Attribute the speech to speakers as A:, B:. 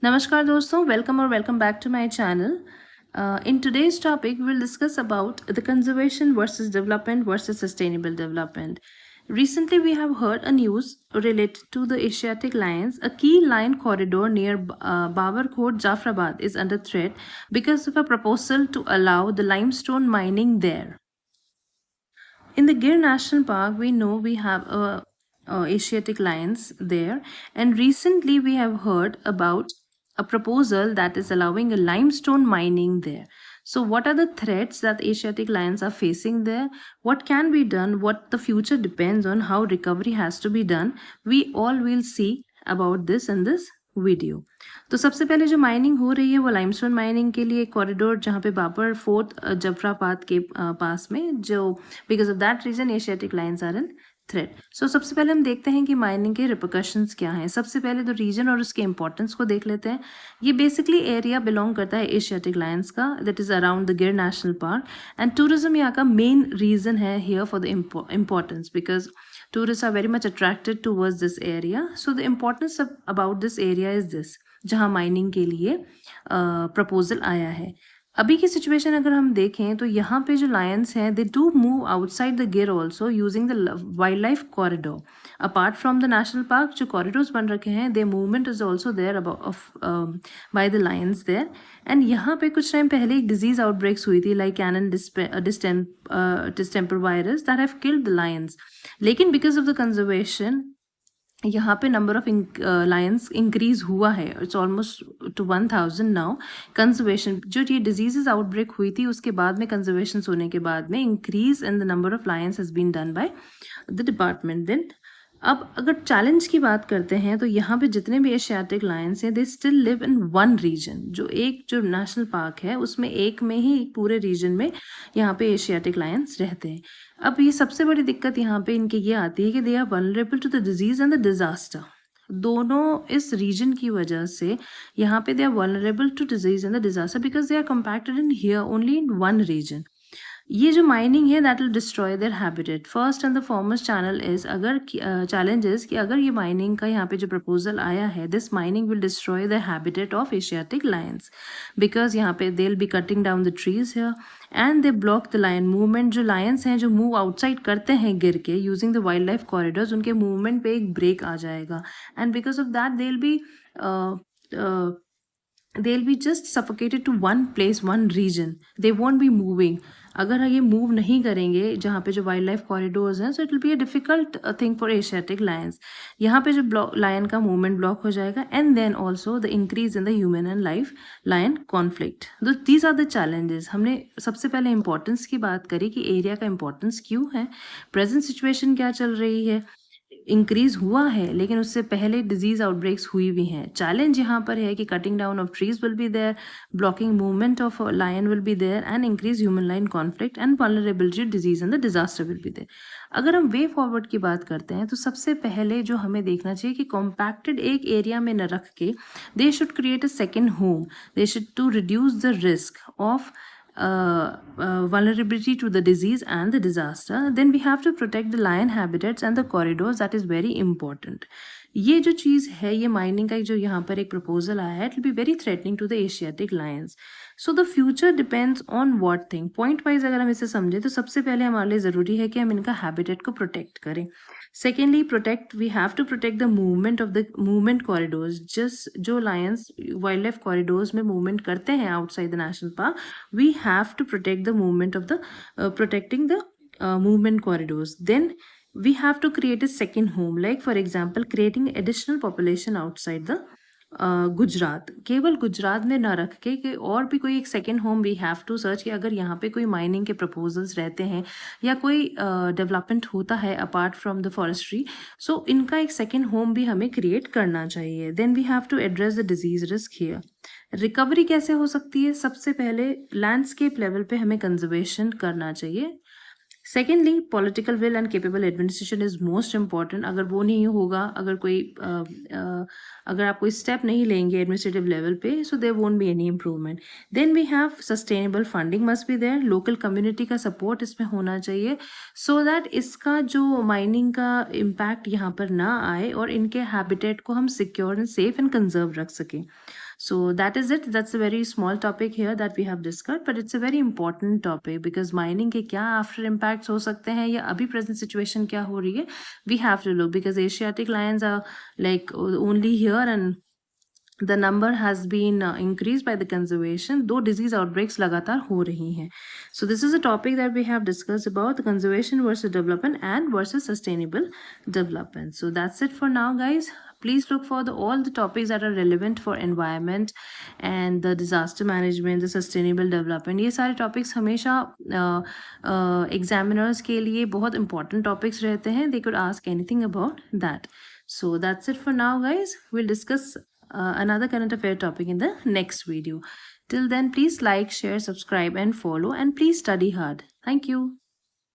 A: Namaskar दोस्तों, welcome back to my channel. In today's topic, we'll discuss about the conservation versus development versus sustainable development. Recently, we have heard a news related to the Asiatic lions. A key lion corridor near Babarkot, Jafrabad is under threat because of a proposal to allow the limestone mining there. In the Gir National Park, we know we have Asiatic lions there, and recently we have heard about a proposal that is allowing a limestone mining there. So, what are the threats that Asiatic lions are facing there? What can be done? What the future depends on how recovery has to be done. We all will see about this in this video. तो सबसे पहले जो mining हो रही है वो limestone mining के लिए कॉरिडोर जहाँ पे बाबर फोर्ट जफराबाद के पास में जो because of that reason Asiatic lions are in threat. So सबसे पहले हम देखते हैं कि माइनिंग के रिपोकशंस क्या हैं। सबसे पहले तो रीजन और उसके इंपॉर्टेंस को देख लेते हैं। ये बेसिकली एरिया बिलोंग करता है एशियाटिक लाइन्स का, दैट इज अराउंड द गिर नेशनल पार्क, एंड टूरिज्म यहाँ का मेन रीजन है here for the importance because tourists are very much attracted towards this area. So the importance about this area is this, जहाँ mining के लिए proposal आया है। अभी की सिचुएशन अगर हम देखें तो यहाँ पे जो लायंस हैं they do move outside the Gir also using the wildlife corridor. Apart from the national park जो कॉरिडोर्स बन रखे हैं they movement is also there by the lions there. And यहाँ पे कुछ टाइम पहले एक डिजीज आउटब्रेक्स हुई थी like cannon distemper virus that have killed the Lions, लेकिन बिकॉज ऑफ द कंजर्वेशन यहाँ पे नंबर ऑफ लायंस इंक्रीज हुआ है। It's almost two 1000 now. Conservation जो ये डिजीजेज आउटब्रेक हुई थी उसके बाद में कंजर्वेशन होने के बाद में increase in the number of lions has been done by the department. Then अब अगर चैलेंज की बात करते हैं तो यहाँ पे जितने भी एशियाटिक लायंस हैं they still live in one region. जो नेशनल पार्क है उसमें एक में ही पूरे रीजन में यहाँ पे एशियाटिक लायंस रहते हैं। अब ये सबसे बड़ी दिक्कत यहाँ पे इनकी ये आती है कि they are vulnerable to the disease and the disaster. दोनों इस रीजन की वजह से यहाँ पे they are vulnerable to disease and the disaster because they are compacted in here only in one region. ये जो माइनिंग है that will destroy their habitat. First and the foremost channel is अगर challenge is कि अगर ये mining का यहाँ पे जो प्रपोजल आया है this mining will destroy the habitat of Asiatic lions because यहाँ पे they will be cutting down the trees here and they block the lion movement. जो लायंस हैं जो मूव आउटसाइड करते हैं गिर के using the wildlife corridors उनके movement पे एक ब्रेक आ जाएगा and because of that they will be just suffocated to one place one region, they won't be moving. अगर ये मूव नहीं करेंगे जहाँ पे जो वाइल्ड लाइफ कॉरिडोर्स हैं so it will be a difficult thing for Asiatic lions. यहाँ पे जो लायन का मूवमेंट ब्लॉक हो जाएगा and then also the increase in the human and life lion conflict. These are the challenges. हमने सबसे पहले इंपॉर्टेंस की बात करी कि एरिया का इंपॉर्टेंस क्यों है, प्रेजेंट सिचुएशन क्या चल रही है, इंक्रीज हुआ है लेकिन उससे पहले डिजीज आउटब्रेक्स हुई भी हैं। चैलेंज यहाँ पर है कि cutting down of trees will be there, blocking movement of lion will be there and increase human line conflict and vulnerability disease and the disaster will be there. अगर हम way forward की बात करते हैं तो सबसे पहले जो हमें देखना चाहिए कि कॉम्पैक्टेड एक एरिया में न रख के they should create a second home, they should to reduce the risk of vulnerability to the disease and the disaster. Then we have to protect the lion habitats and the corridors. That is very important. ये जो चीज़ है ये mining का जो यहाँ पर एक proposal आया है it will be very threatening to the Asiatic lions. So the future depends on what thing. Point wise अगर हम इसे समझें तो सबसे पहले हमारे लिए ज़रूरी है कि हम इनका हैबिटेट को प्रोटेक्ट करें। Secondly we have to protect the movement of the movement corridors। just जो lions वाइल्ड लाइफ कॉरिडोर्स में मूवमेंट करते हैं outside the national park we have to protect the movement of the protecting the movement corridors। Then we have to create a second home, like for example creating additional population outside the Gujarat. केवल गुजरात में ना रख के कि और भी कोई एक second home we have to search कि अगर यहाँ पे कोई माइनिंग के प्रपोजल्स रहते हैं या कोई डेवलपमेंट होता है apart from the forestry so इनका एक सेकेंड होम भी हमें क्रिएट करना चाहिए। Then we have to address the disease risk here. Recovery कैसे हो सकती है? सबसे पहले लैंडस्केप लेवल पे हमें कंजर्वेशन करना चाहिए। Secondly political will and capable administration is most important. अगर वो नहीं होगा, अगर आप कोई स्टेप नहीं लेंगे एडमिनिस्ट्रेटिव लेवल पे so there won't be any improvement. Then we have sustainable funding must be there. Local community का सपोर्ट इसमें होना चाहिए सो दैट इसका जो माइनिंग का इम्पैक्ट यहाँ पर ना आए और इनके हैबिटेट को हम secure and safe and conserve रख सकें। So that is it. That's a very small topic here that we have discussed, but it's a very important topic because mining के क्या after impacts हो सकते हैं या अभी present situation क्या हो रही है, we have to look because Asiatic lions are like only here and the number has been increased by the conservation, though disease outbreaks लगातार हो रही हैं. So this is a topic that we have discussed about the conservation versus development and versus sustainable development. So that's it for now, guys. Please look for all the topics that are relevant for environment and the disaster management, the sustainable development. ये सारे topics हमेशा examiners के लिए बहुत important topics रहते हैं. They could ask anything about that. So that's it for now, guys. We'll discuss another current affair topic in the next video. Till then, please like, share, subscribe, and follow. And please study hard. Thank you.